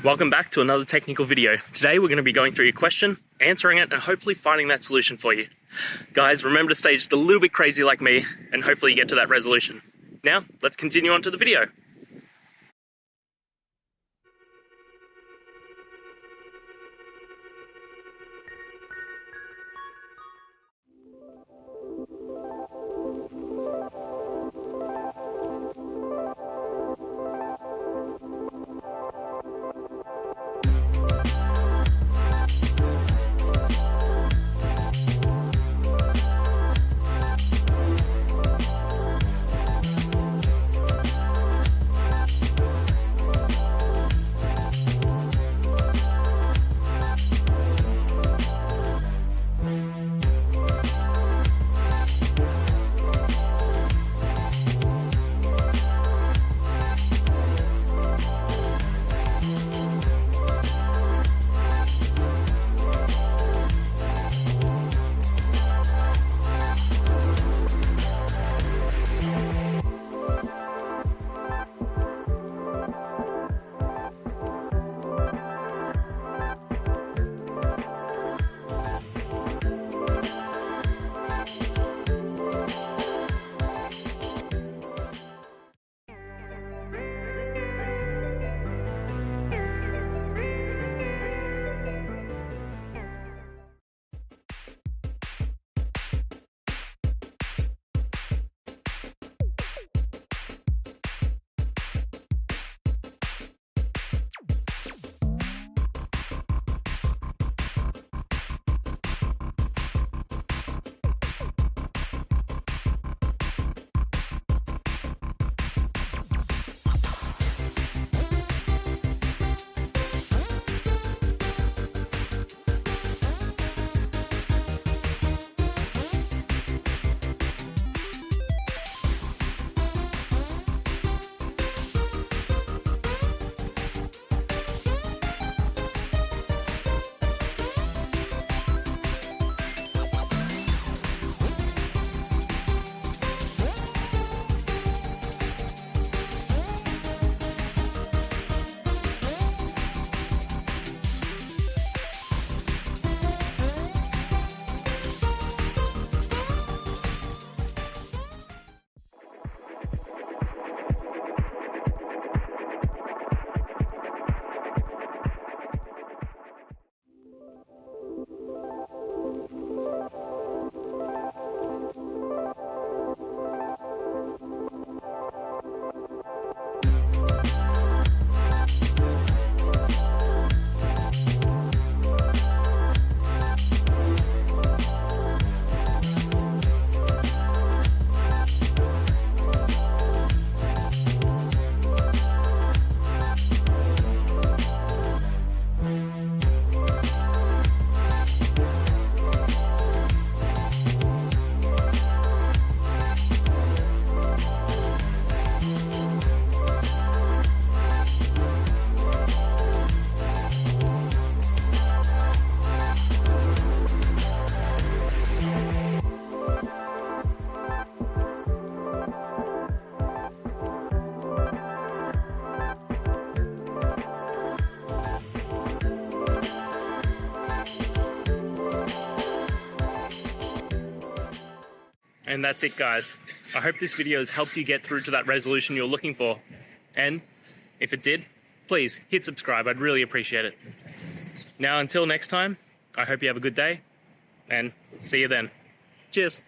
Welcome back to another technical video. Today we're going to be going through your question, answering it, and hopefully finding that solution for you. Guys, remember to stay just a little bit crazy like me, and hopefully you get to that resolution. Now, let's continue on to the video. And that's it, guys. I hope this video has helped you get through to that resolution you're looking for. And if it did, please hit subscribe. I'd really appreciate it. Now, until next time, I hope you have a good day and see you then. Cheers.